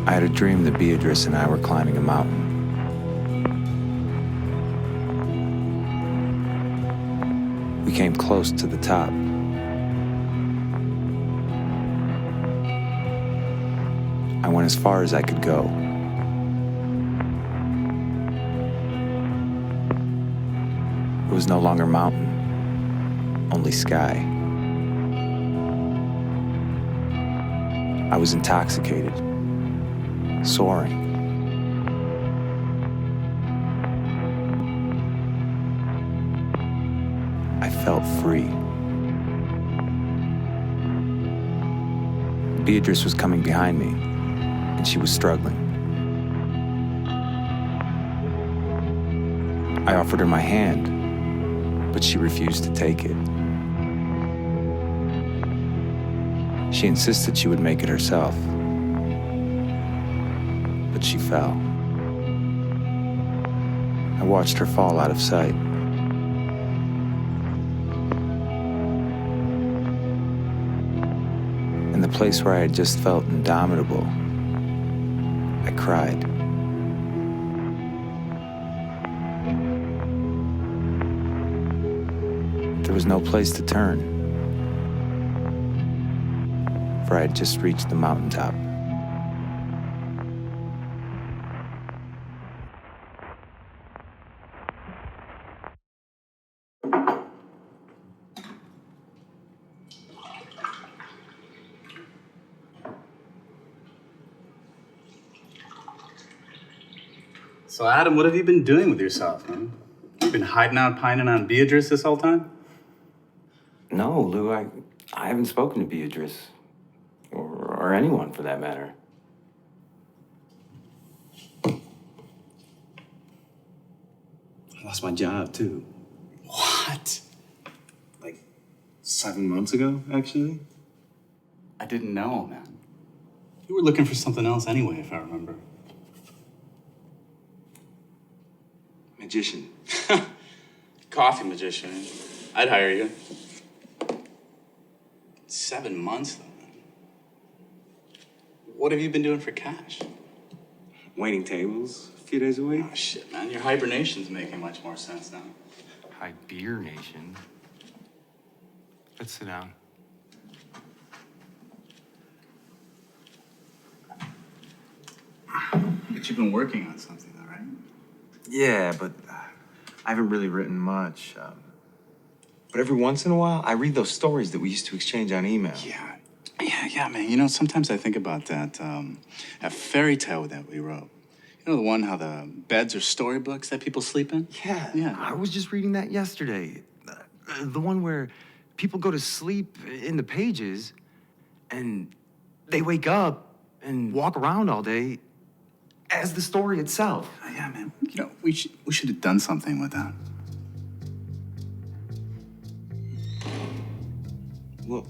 I had a dream that Beatrice and I were climbing a mountain. We came close to the top. I went as far as I could go. It was no longer mountain, only sky. I was intoxicated, soaring. I felt free. Beatrice was coming behind me, and she was struggling. I offered her my hand, but she refused to take it. She insisted she would make it herself, but she fell. I watched her fall out of sight. In the place where I had just felt indomitable, I cried. There was no place to turn, for I had just reached the mountaintop. So, Adam, what have you been doing with yourself, man? You've been hiding out, pining on Beatrice this whole time? No, Lou, I haven't spoken to Beatrice, or anyone for that matter. I lost my job, too. What? Like 7 months ago, actually? I didn't know, man. You were looking for something else anyway, if I remember. Magician. Coffee magician. I'd hire you. 7 months, though, man. What have you been doing for cash? Waiting tables a few days a week. Oh, shit, man. Your hibernation's making much more sense now. Hibernation. Let's sit down. But you've been working on something, though, right? Yeah, but I haven't really written much. But every once in a while, I read those stories that we used to exchange on email. Yeah, man. You know, sometimes I think about that fairy tale that we wrote. You know, the one how the beds are storybooks that people sleep in? Yeah. I was just reading that yesterday. The one where people go to sleep in the pages and they wake up and walk around all day as the story itself. Yeah, man. You know, we should have done something with that. Well,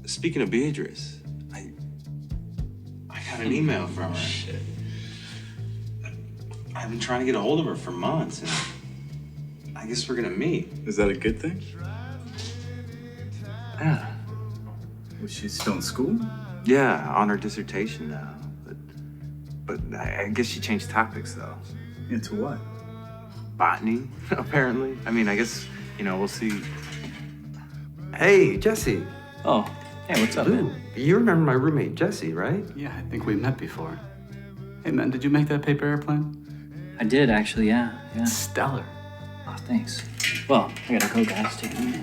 speaking of Beatrice, I got an email from her. Shit. I've been trying to get a hold of her for months, and I guess we're gonna meet. Is that a good thing? Yeah. Was she still in school? Yeah, on her dissertation now. But I guess she changed topics, though. Yeah, to what? Botany, apparently. I mean, I guess, we'll see. Hey, Jesse. Oh, hey, what's up, Lou, man? you remember my roommate, Jesse, right? Yeah, I think we met before. Hey, man, did you make that paper airplane? I did, actually, yeah. Stellar. Oh, thanks. Well, I gotta go, guys. Take it easy.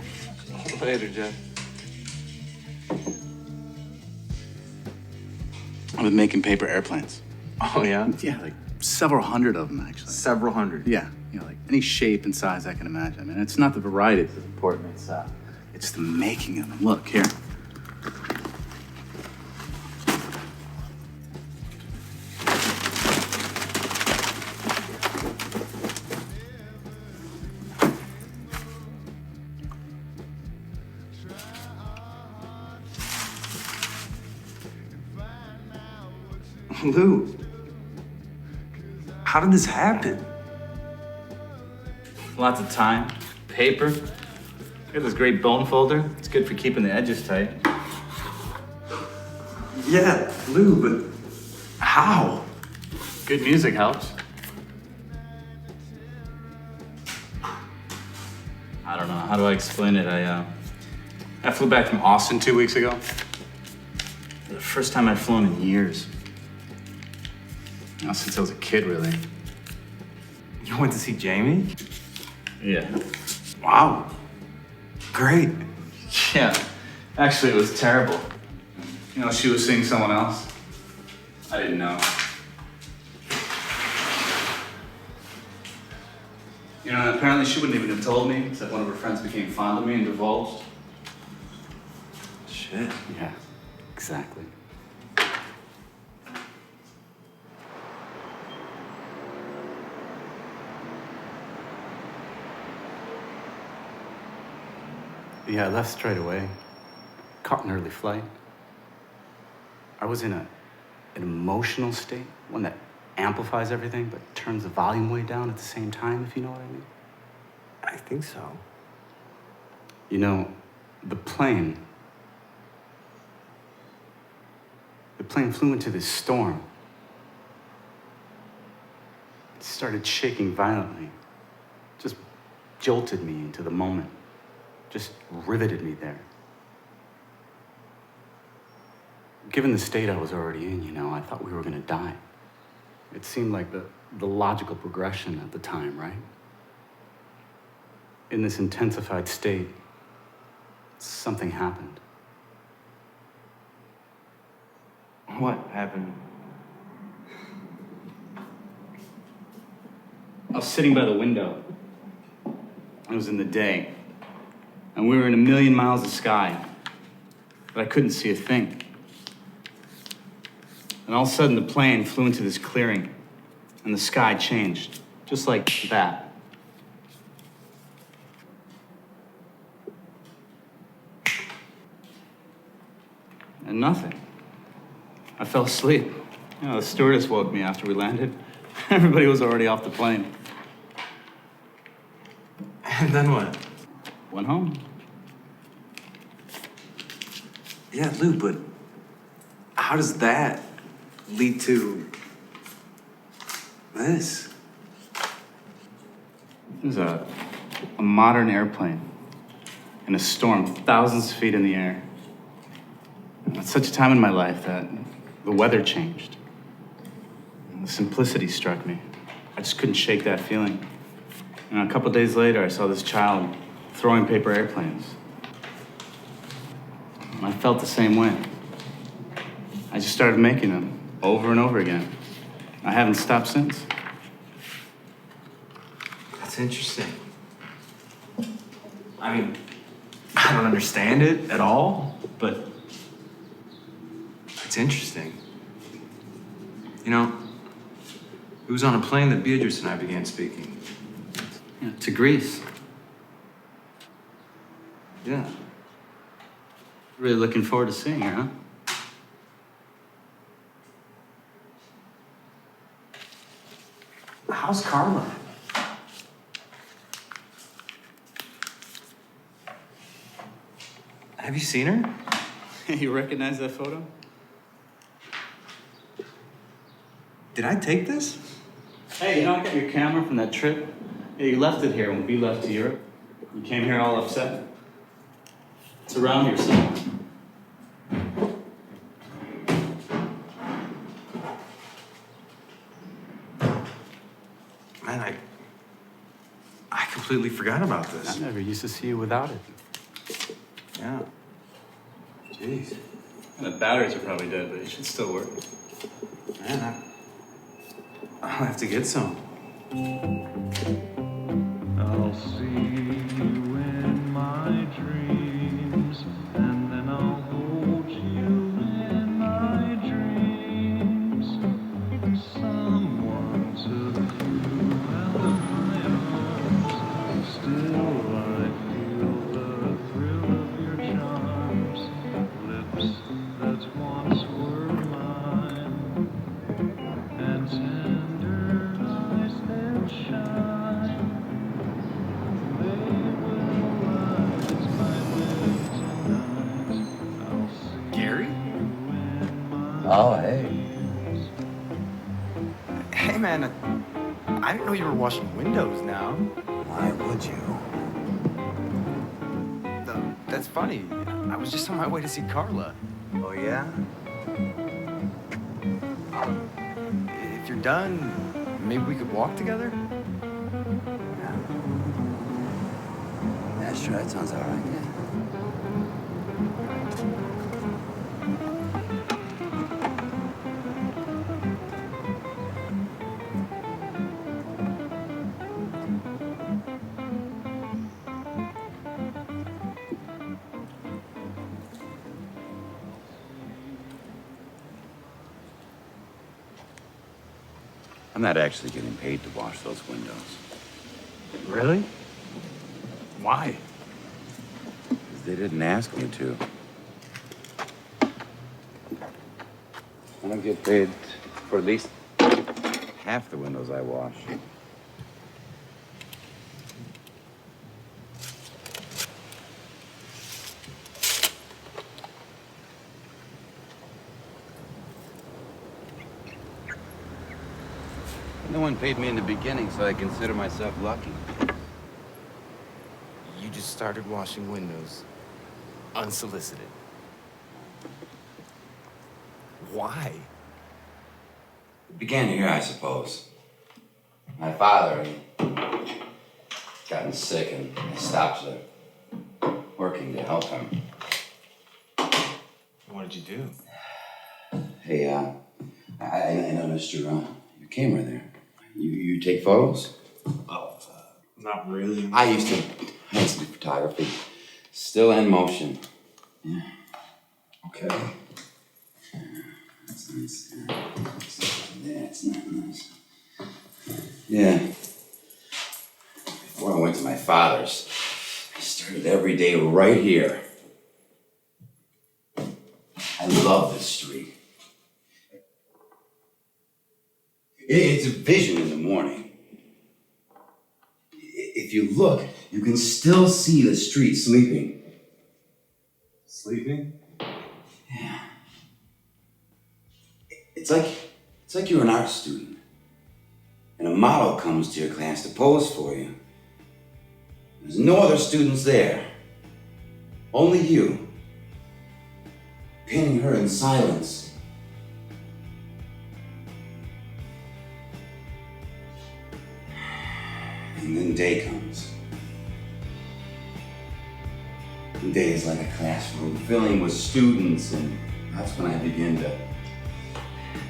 Later, Jeff. I've been making paper airplanes. Oh, yeah? Yeah, like several hundred of them, actually. Several hundred. Yeah, like any shape and size I can imagine. I mean, it's not the variety that's important. It's the making of them. Look, here. Lou, how did this happen? Lots of time, paper. Got this great bone folder. It's good for keeping the edges tight. Yeah, Lou, but How? Good music helps. I don't know. How do I explain it? I flew back from Austin 2 weeks ago. The first time I'd flown in years. Since I was a kid, really. You went to see Jamie? Yeah. Wow. Great. Yeah. Actually, it was terrible. You know, she was seeing someone else. I didn't know. You know, apparently she wouldn't even have told me, except one of her friends became fond of me and divulged. Shit. Yeah, exactly. Yeah, I left straight away. Caught an early flight. I was in an emotional state, one that amplifies everything but turns the volume way down at the same time, if you know what I mean. I think so. You know, the plane flew into this storm. It started shaking violently. Just jolted me into the moment. Just riveted me there. Given the state I was already in, you know, I thought we were gonna die. It seemed like the logical progression at the time, right? In this intensified state, something happened. What happened? I was sitting by the window. It was in the day. And we were in 1,000,000 miles of sky. But I couldn't see a thing. And all of a sudden, the plane flew into this clearing. And the sky changed. Just like that. And nothing. I fell asleep. You know, the stewardess woke me after we landed. Everybody was already off the plane. And then what? Went home. Yeah, Lou, but how does that lead to this? It was a modern airplane in a storm, thousands of feet in the air. At such a time in my life that the weather changed. And the simplicity struck me. I just couldn't shake that feeling. And a couple days later, I saw this child throwing paper airplanes. And I felt the same way. I just started making them over and over again. I haven't stopped since. That's interesting. I mean, I don't understand it at all, but it's interesting. You know, it was on a plane that Beatrice and I began speaking. Yeah, to Greece. Yeah. Really looking forward to seeing her, huh? How's Carla? Have you seen her? You recognize that photo? Did I take this? Hey, you know, I got your camera from that trip. Yeah, you left it here when we left to Europe. You came here all upset. It's around here somewhere. Man, I completely forgot about this. I never used to see you without it. Yeah. Jeez. And the batteries are probably dead, but it should still work. Man, I'll have to get some. I'll see you in my dreams, and then I'll hold you in my dreams. Someone took you out of my arms. Still I feel the thrill of your charms, lips that once were mine, and tender eyes that shine. They will rise my way tonight. man, I didn't know you were washing windows now. Why would you? That's funny. I was just on my way to see Carla. Oh, yeah? If you're done, maybe we could walk together? Yeah, sure, that sounds all right, yeah. I'm not actually getting paid to wash those windows. Really? Why? 'Cause they didn't ask me to. I don't get paid for at least half the windows I wash. No one paid me in the beginning, so I consider myself lucky. You just started washing windows, unsolicited. Why? It began here, I suppose. My father had gotten sick, and I stopped working to help him. What did you do? Hey, I noticed your camera there. You take photos? Oh, not really. I used to do photography, still in motion. Yeah. Okay. That's nice. Yeah, it's not nice. Yeah. Before I went to my father's, I started every day right here. I love this street. It's a vision in the morning. If you look, you can still see the street sleeping. Sleeping? Yeah. It's like you're an art student, and a model comes to your class to pose for you. There's no other students there, only you, painting her in silence. And then day comes. The day is like a classroom filling with students, and that's when I begin to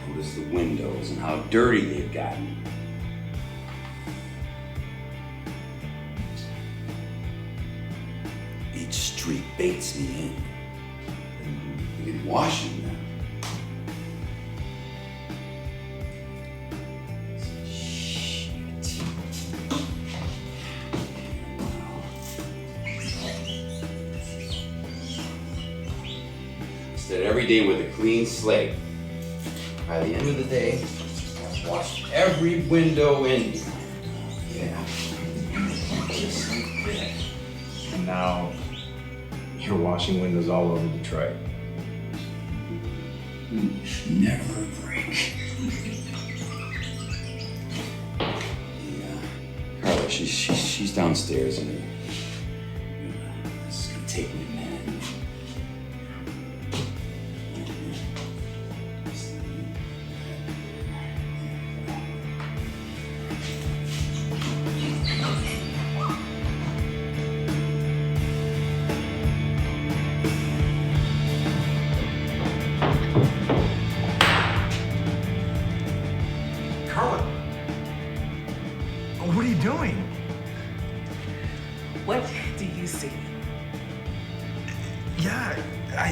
notice the windows and how dirty they've gotten. Each street baits me in. And I begin washing them. Start every day with a clean slate. By the end of the day, I've washed every window in here. Yeah. Just like that. And now you're washing windows all over Detroit. Never a break. Yeah. Carla, she's downstairs in her. This is gonna take me a minute. Carla! What are you doing? What do you see? Yeah, I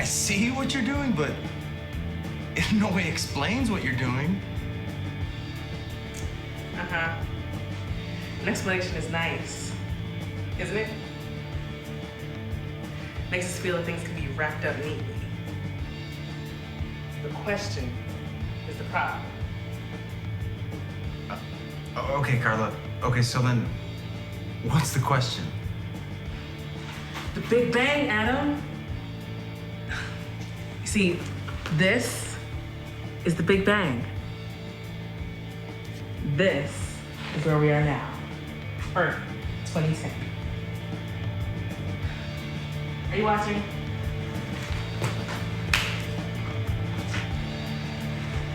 see what you're doing, but it in no way explains what you're doing. Uh-huh. An explanation is nice, isn't it? Makes us feel that things can be wrapped up neatly. The question is the problem. Okay, Carla. Okay, so then, what's the question? The Big Bang, Adam. You see, this is the Big Bang. This is where we are now. Earth, 2010. Are you watching?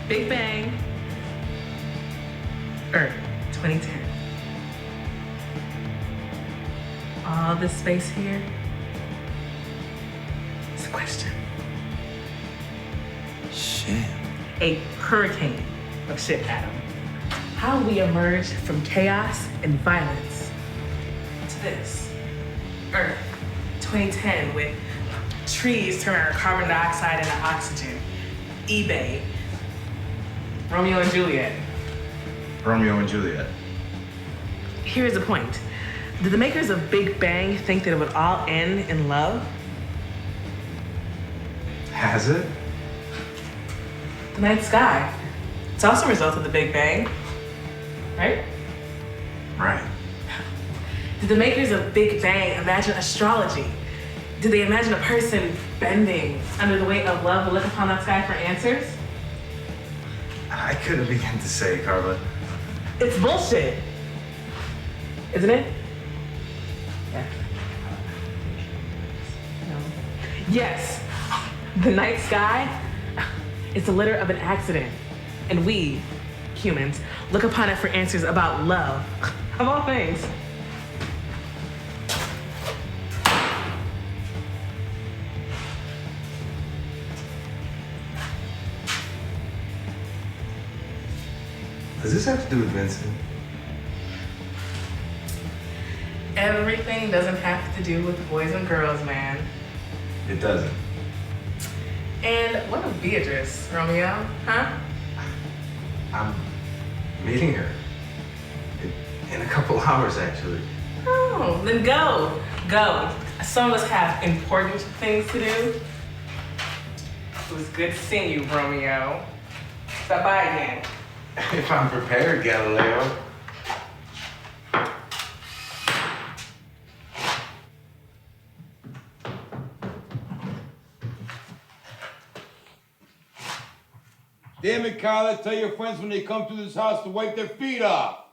Big Bang. Earth, 2010. All this space here is a question. Shit. A hurricane of shit, Adam. How we emerged from chaos and violence to this. Earth, 2010, with trees turning our carbon dioxide into oxygen. eBay. Romeo and Juliet. Romeo and Juliet. Here's the point. Did the makers of Big Bang think that it would all end in love? Has it? The night sky. It's also a result of the Big Bang, right? Right. Did the makers of Big Bang imagine astrology? Did they imagine a person bending under the weight of love to look upon that sky for answers? I couldn't begin to say, Carla. It's bullshit. Isn't it? Yeah. No. Yes. The night sky is the litter of an accident. And we, humans, look upon it for answers about love. Of all things. Does this have to do with Vincent? Everything doesn't have to do with boys and girls, man. It doesn't. And what of Beatrice, Romeo? Huh? I'm meeting her. In a couple hours, actually. Oh, then go. Go. Some of us have important things to do. It was good seeing you, Romeo. Stop by again. If I'm prepared, Galileo. Damn it, Carla, tell your friends when they come to this house to wipe their feet off.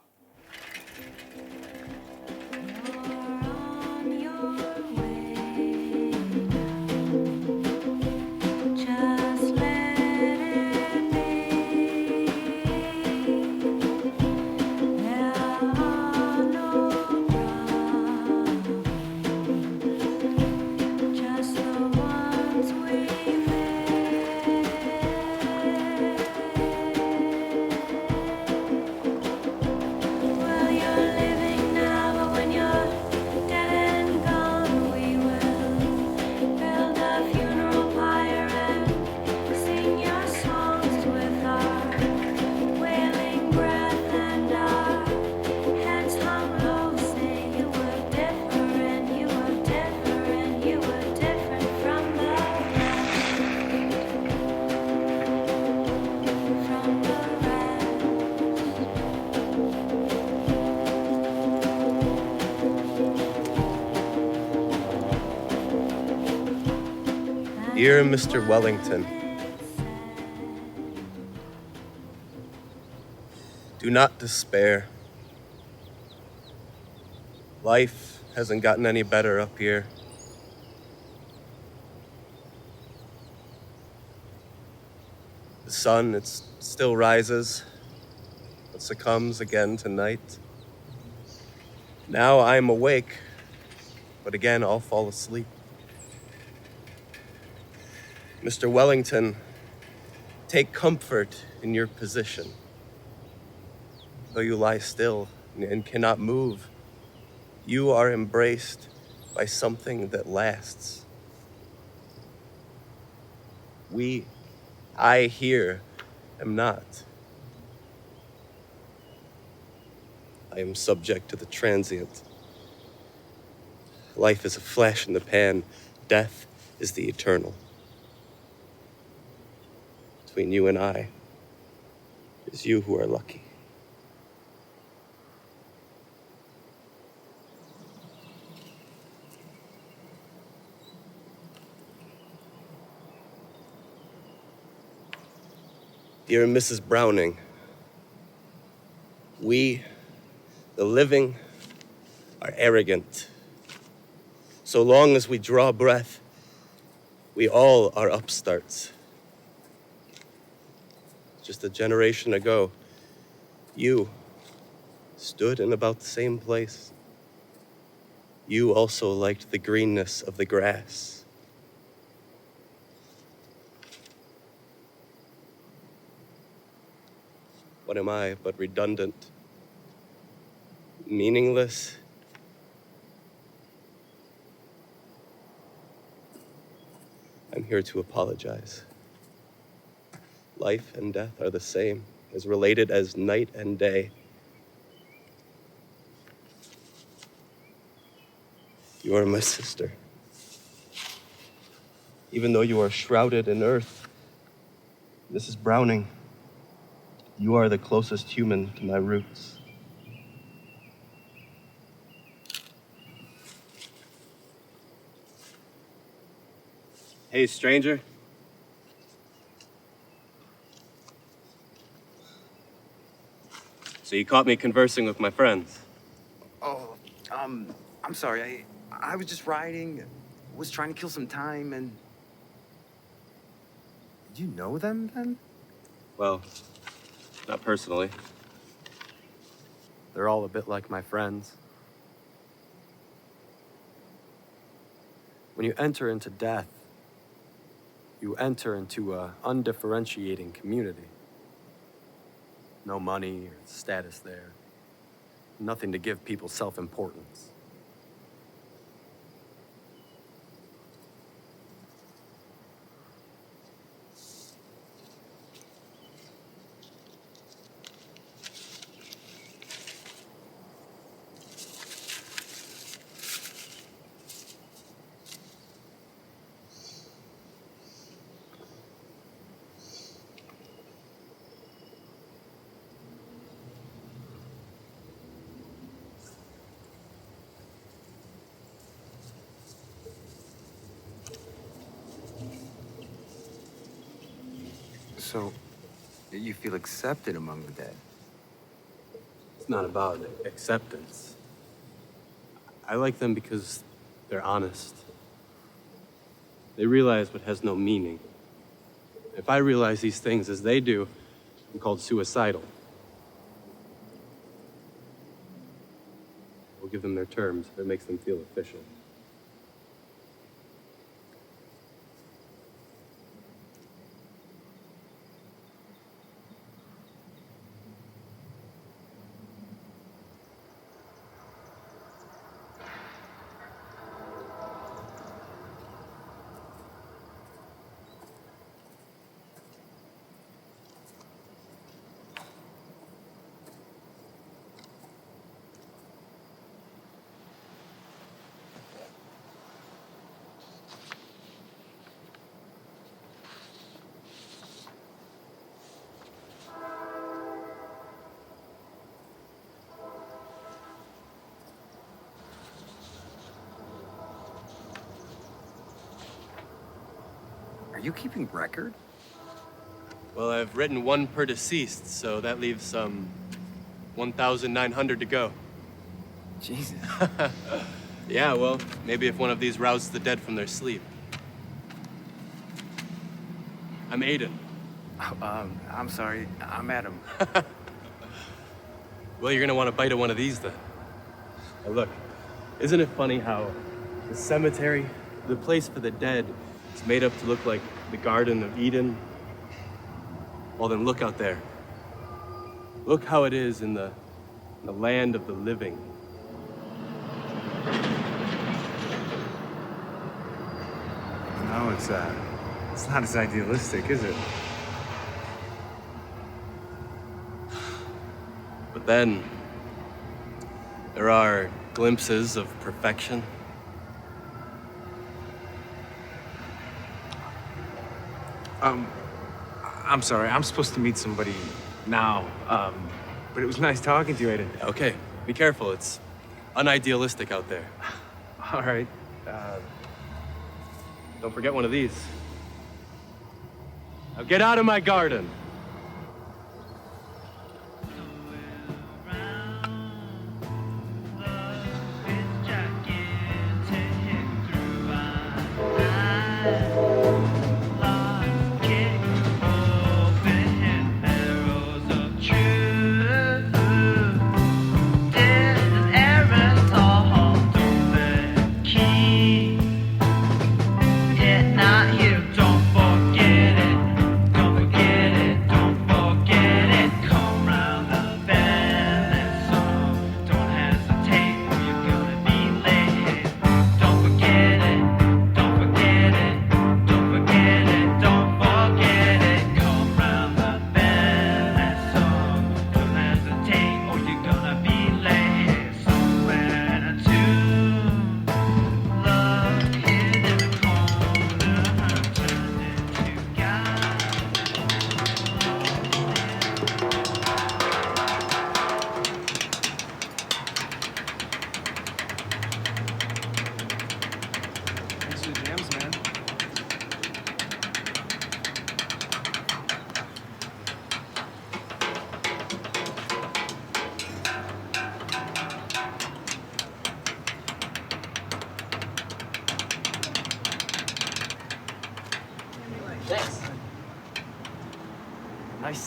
Dear Mr. Wellington, do not despair. Life hasn't gotten any better up here. The sun, it still rises, but succumbs again tonight. Now I'm awake, but again I'll fall asleep. Mr. Wellington, take comfort in your position. Though you lie still and cannot move, you are embraced by something that lasts. I here am not. I am subject to the transient. Life is a flash in the pan. Death is the eternal. Between you and I, it is you who are lucky. Dear Mrs. Browning, We, the living, are arrogant. So long as we draw breath, we all are upstarts. Just a generation ago, you stood in about the same place. You also liked the greenness of the grass. What am I but redundant? Meaningless? I'm here to apologize. Life and death are the same, as related as night and day. You are my sister. Even though you are shrouded in earth, Mrs. Browning, you are the closest human to my roots. Hey, stranger. So you caught me conversing with my friends. Oh, I'm sorry. I was just riding, was trying to kill some time, and... Did you know them, then? Well, not personally. They're all a bit like my friends. When you enter into death, you enter into an undifferentiating community. No money or status there. Nothing to give people self-importance. So, you feel accepted among the dead? It's not about acceptance. I like them because they're honest. They realize what has no meaning. If I realize these things as they do, I'm called suicidal. We'll give them their terms if it makes them feel official. Are you keeping record? Well, I've written one per deceased, so that leaves some 1,900 to go. Jesus. Yeah, well, maybe if one of these rouses the dead from their sleep. I'm Aiden. I'm sorry. I'm Adam. Well, you're gonna want to bite at one of these then. Now look, isn't it funny how the cemetery, the place for the dead, is made up to look like the Garden of Eden? Well, then look out there. Look how it is in the land of the living. No, it's not as idealistic, is it? But then, there are glimpses of perfection. I'm sorry. I'm supposed to meet somebody now. But it was nice talking to you, Aiden. Okay, be careful. It's unidealistic out there. All right. Don't forget one of these. Now get out of my garden.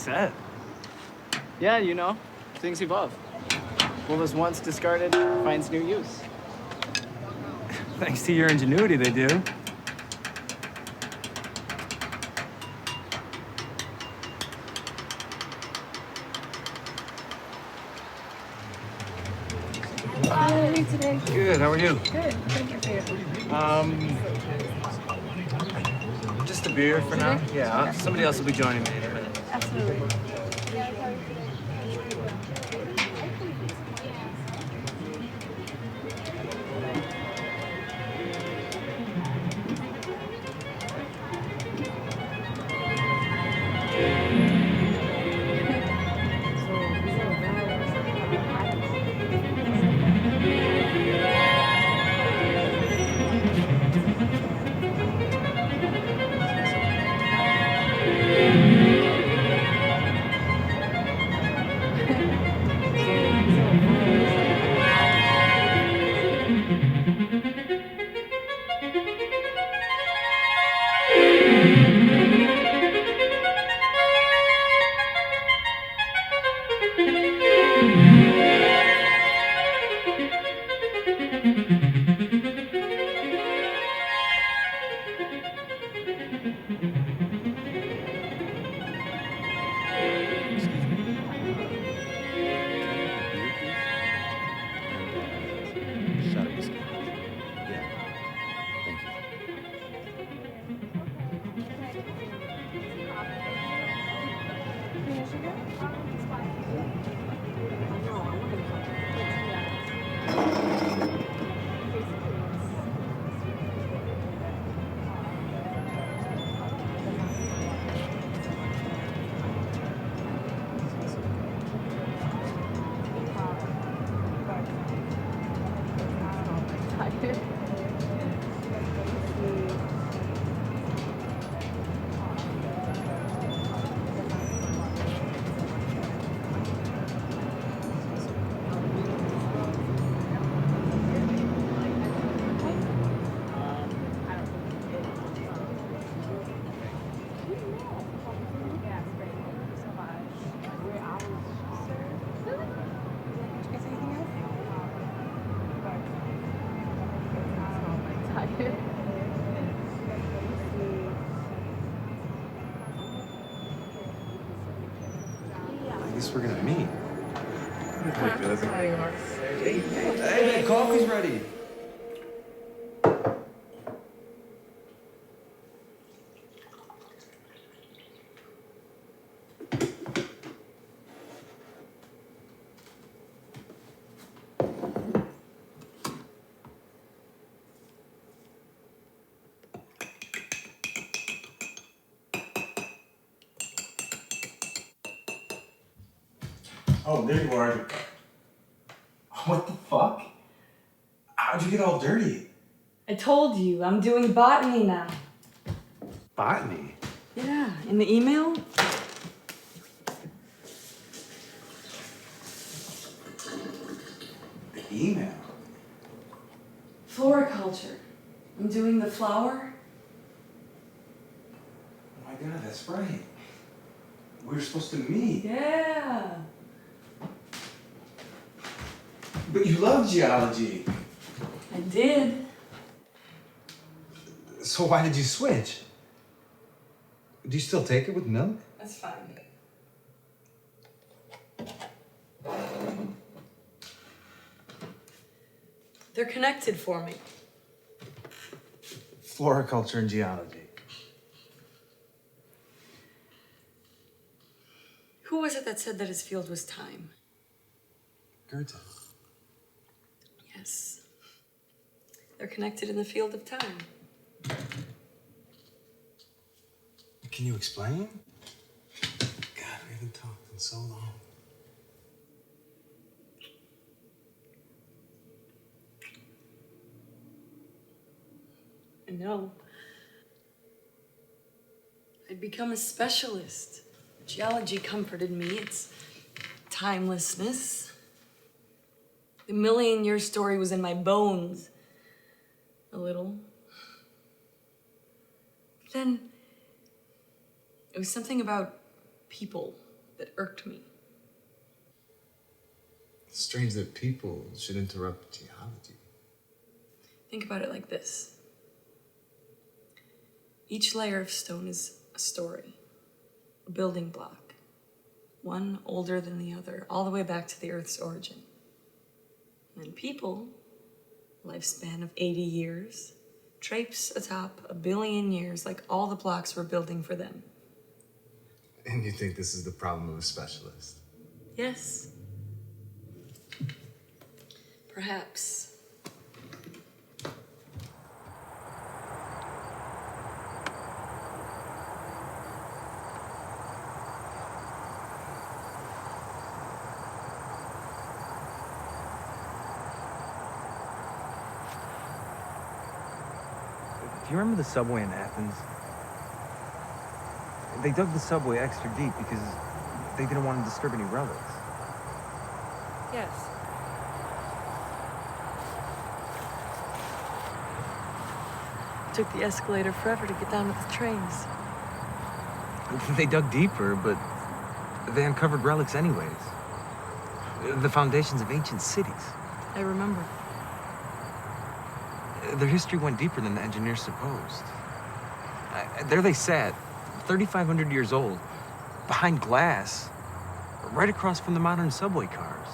said. Yeah, you know, things evolve. What was once discarded finds new use. Thanks to your ingenuity, they do. How are you today? Good, how are you? Good. Thank you for your Just a beer for now? Yeah, somebody else will be joining me in a minute. Absolutely. Shot of whiskey. Yeah. Thank you. I guess we're gonna meet. Hey, Hey, man, coffee's ready. Oh, there you are. What the fuck? How'd you get all dirty? I told you, I'm doing botany now. Botany? Yeah, in the email? The email? Floriculture. I'm doing the flower. Oh my god, that's right. We were supposed to meet. Yeah. But you love geology. I did. So why did you switch? Do you still take it with milk? That's fine. They're connected for me. Floriculture and geology. Who was it that said that his field was time? Goethe. Yes. They're connected in the field of time. Can you explain? God, we haven't talked in so long. I know. I'd become a specialist. Geology comforted me. It's timelessness. The million-year story was in my bones. A little. But then, it was something about people. that irked me. It's strange that people should interrupt geology. Think about it like this. Each layer of stone is a story, a building block, one older than the other, all the way back to the Earth's origin. And then people, lifespan of 80 years, traipse atop a billion years like all the blocks we're building for them. And you think this is the problem of a specialist? Yes. Perhaps. Do you remember the subway in Athens? They dug the subway extra deep because they didn't want to disturb any relics. Yes. It took the escalator forever to get down to the trains. They dug deeper, but they uncovered relics anyways. The foundations of ancient cities. I remember. Their history went deeper than the engineers supposed. There they sat, 3,500 years old, behind glass, right across from the modern subway cars.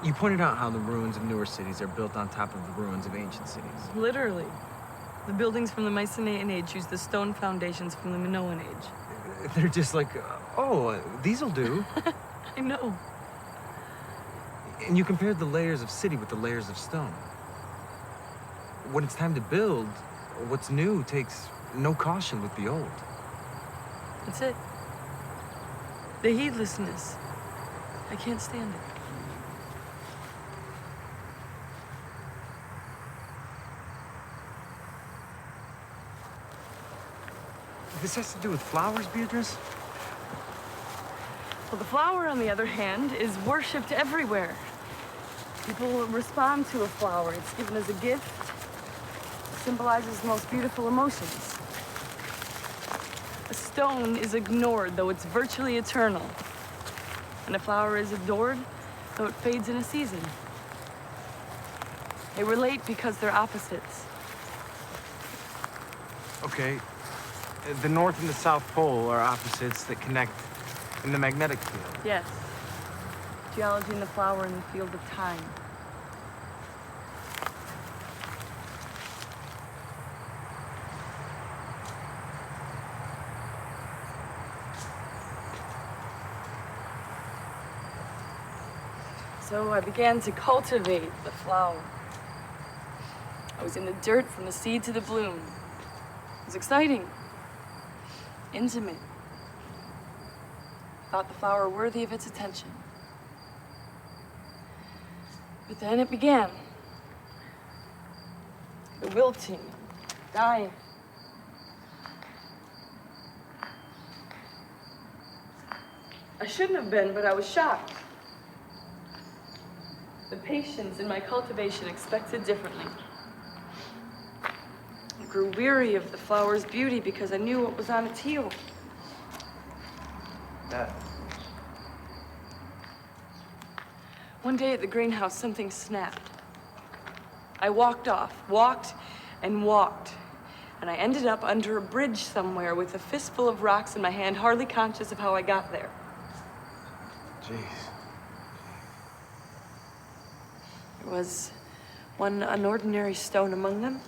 You pointed out how the ruins of newer cities are built on top of the ruins of ancient cities. Literally. The buildings from the Mycenaean age use the stone foundations from the Minoan age. They're just like, oh, these'll do. I know. And you compared the layers of city with the layers of stone. When it's time to build, what's new takes no caution with the old. That's it. The heedlessness. I can't stand it. This has to do with flowers, Beatrice? Well, the flower, on the other hand, is worshipped everywhere. People respond to a flower. It's given as a gift. It symbolizes the most beautiful emotions. A stone is ignored, though it's virtually eternal. And a flower is adored, though it fades in a season. They relate because they're opposites. Okay. The North and the South Pole are opposites that connect in the magnetic field. Yes. Geology and the flower in the field of time. So I began to cultivate the flower. I was in the dirt from the seed to the bloom. It was exciting, intimate. Thought the flower worthy of its attention. But then it began. The wilting, dying. I shouldn't have been, but I was shocked. The patience in my cultivation expected differently. I grew weary of the flower's beauty because I knew what was on its heel. One day at the greenhouse, something snapped. I walked and walked, and I ended up under a bridge somewhere with a fistful of rocks in my hand, hardly conscious of how I got there. Jeez. There was one unordinary stone among them.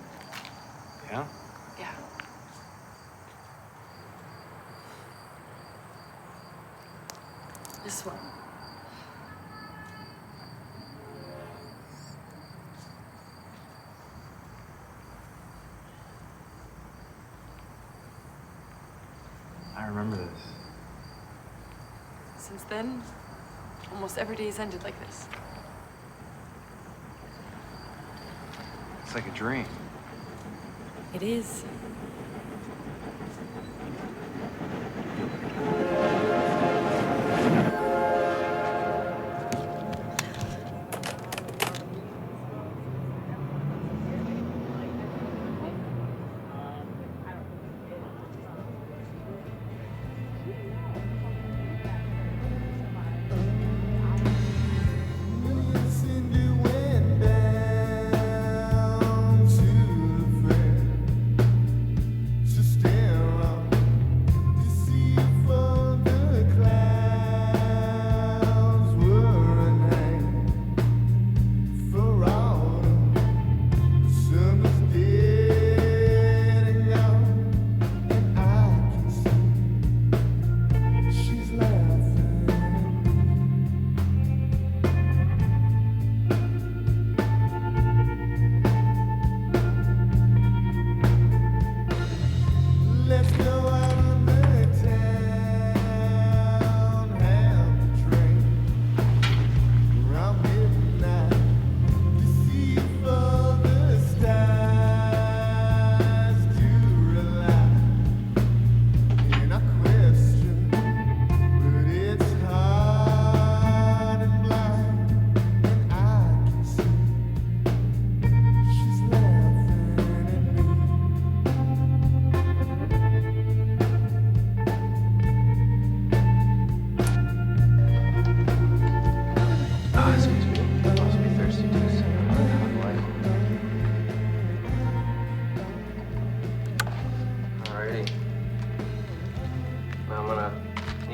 Yeah? Yeah. This one. I remember this. Since then, almost every day has ended like this. It's like a dream. It is.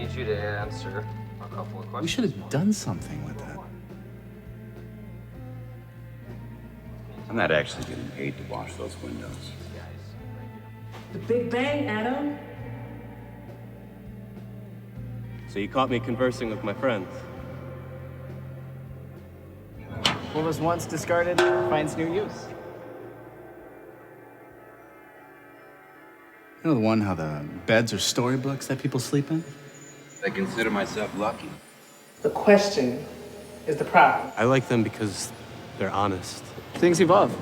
need you to answer a couple of questions. We should have done something with that. I'm not actually getting paid to wash those windows. The Big Bang, Adam. So you caught me conversing with my friends. What was once discarded finds new use. You know the one how the beds are storybooks that people sleep in? I consider myself lucky. The question is the problem. I like them because they're honest. Things evolve.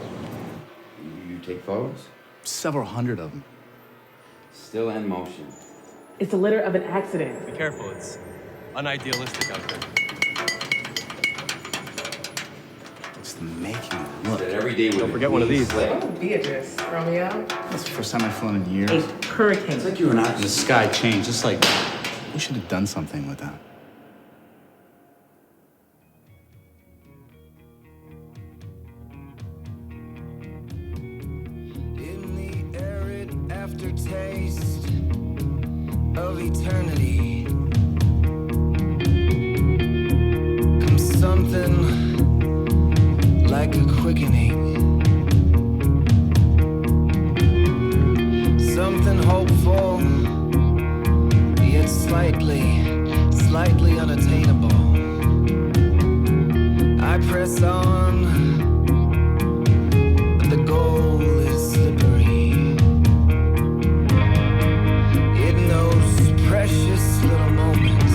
You take photos? Several hundred of them. Still in motion. It's a litter of an accident. Be careful, it's unidealistic out there. It's the making of it. Look, Every day don't forget one of these. Beatrice, Romeo. that's the first time I've flown in years. A hurricane. It's like you were not. And the sky changed, just like we should have done something with that. In the arid aftertaste of eternity comes something like a quickening, something hopeful yet slightly unattainable. I press on, but the goal is slippery. In those precious little moments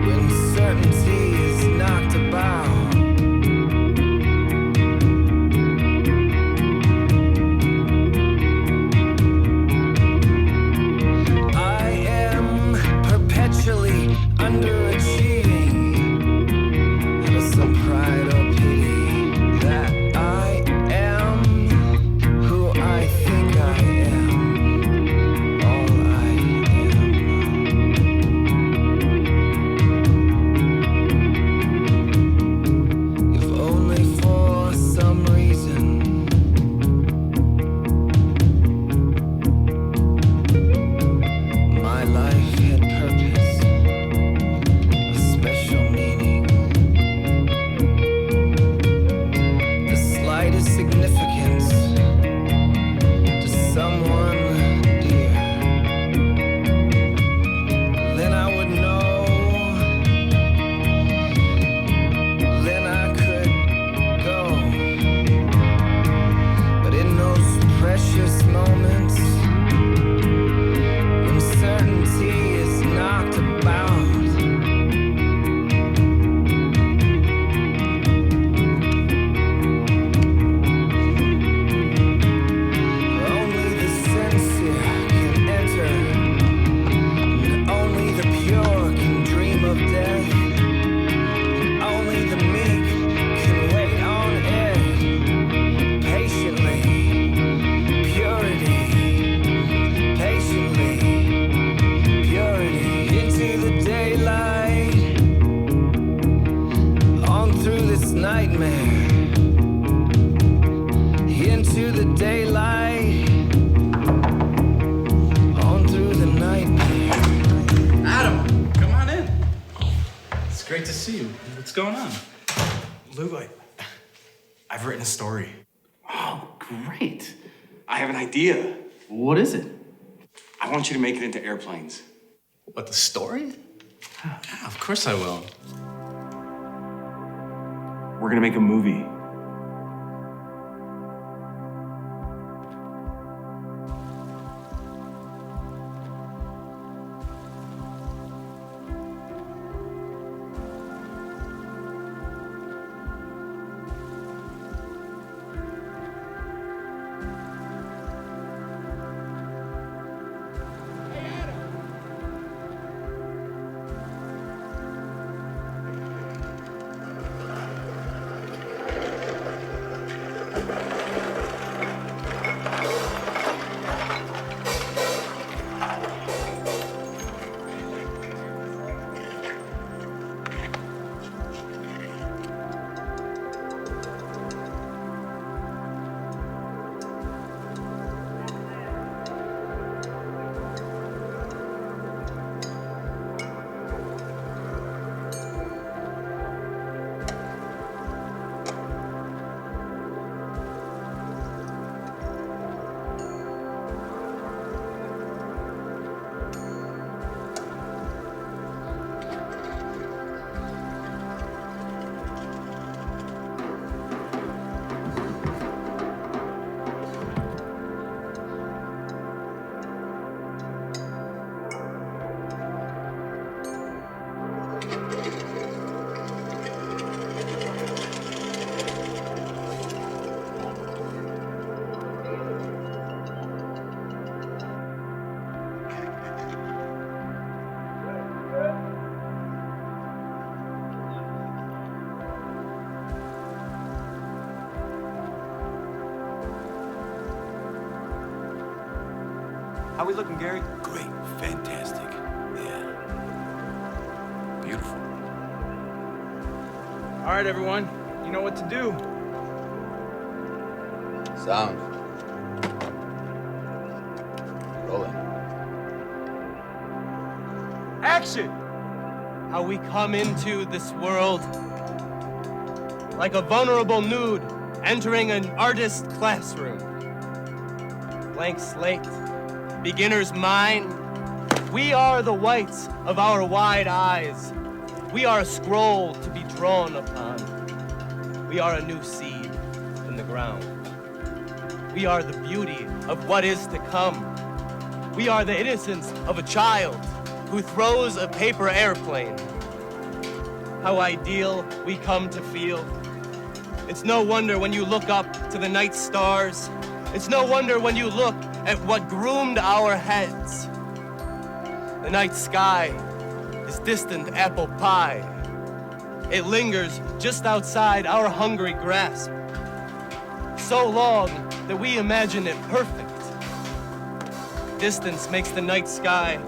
when certainty is knocked about, I am perpetually underachieving out of some pride or pity that I am who I think I am, all I am. If only for some reason my life had purpose, a special meaning, the slightest significance to someone dear. Then I would know, then I could go. But in those precious moments when certainty is knocked about, only the sincere can enter, and only the pure can dream of death, and only the meek can wait on it patiently. Purity, patiently, purity into the daylight, on through this nightmare, into the daylight, on through the nightmare. Adam, come on in. It's great to see you. What's going on? Lou, I've written a story. Oh, great. I have an idea. What is it? I want you to make it into airplanes. What, the story? Yeah, of course I will. We're gonna make a movie. How we looking, Gary? Great. Fantastic. Yeah. Beautiful. All right, everyone. You know what to do. Sound. Rolling. Action! How we come into this world like a vulnerable nude entering an artist's classroom. Blank slate, beginner's mind. We are the whites of our wide eyes. We are a scroll to be drawn upon. We are a new seed in the ground. We are the beauty of what is to come. We are the innocence of a child who throws a paper airplane. How ideal we come to feel. It's no wonder when you look up to the night stars. It's no wonder when you look at what groomed our heads. The night sky is distant apple pie. It lingers just outside our hungry grasp. So long that we imagine it perfect. Distance makes the night sky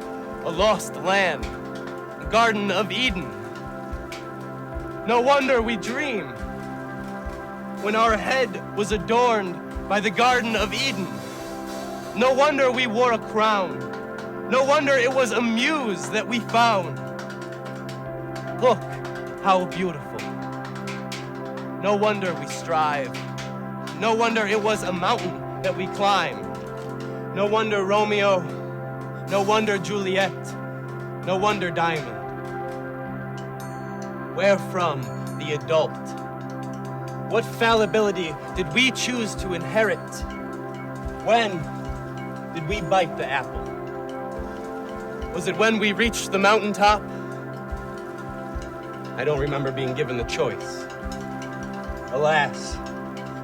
a lost land, a Garden of Eden. No wonder we dream when our head was adorned by the Garden of Eden. No wonder we wore a crown. No wonder it was a muse that we found. Look how beautiful. No wonder we strive. No wonder it was a mountain that we climbed. No wonder Romeo. No wonder Juliet. No wonder Diamond. Where from the adult? What fallibility did we choose to inherit? When did we bite the apple? Was it when we reached the mountaintop? I don't remember being given the choice. Alas,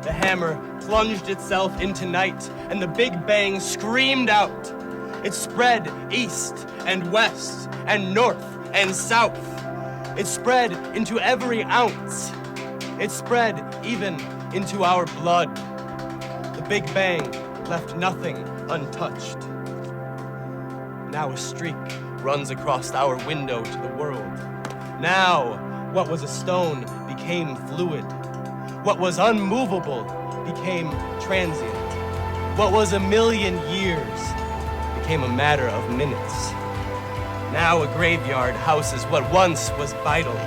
the hammer plunged itself into night, and the Big Bang screamed out. It spread east and west and north and south. It spread into every ounce. It spread even into our blood. The Big Bang left nothing untouched. Now a streak runs across our window to the world. Now, what was a stone became fluid. What was unmovable became transient. What was a million years became a matter of minutes. Now a graveyard houses what once was vital,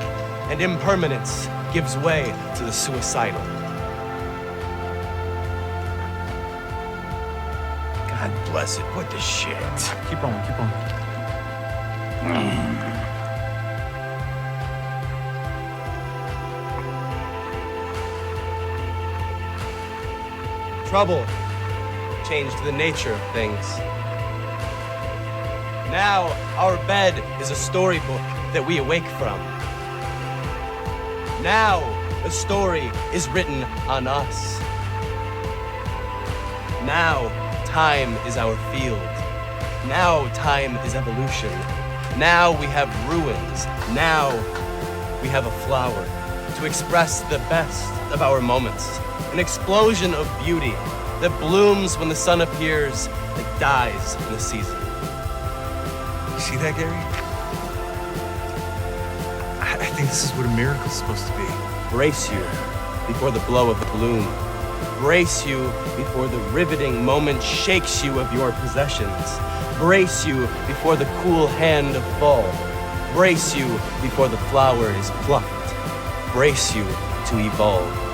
and impermanence gives way to the suicidal. God bless it. What the shit? Keep on, keep on. Trouble changed the nature of things. Now our bed is a storybook that we awake from. Now a story is written on us. Now time is our field. Now time is evolution. Now we have ruins. Now we have a flower to express the best of our moments. An explosion of beauty that blooms when the sun appears, that dies in the season. You see that, Gary? I think this is what a miracle's supposed to be. Brace you before the blow of the bloom. Brace you before the riveting moment shakes you of your possessions. Brace you before the cool hand of fall. Brace you before the flower is plucked. Brace you to evolve.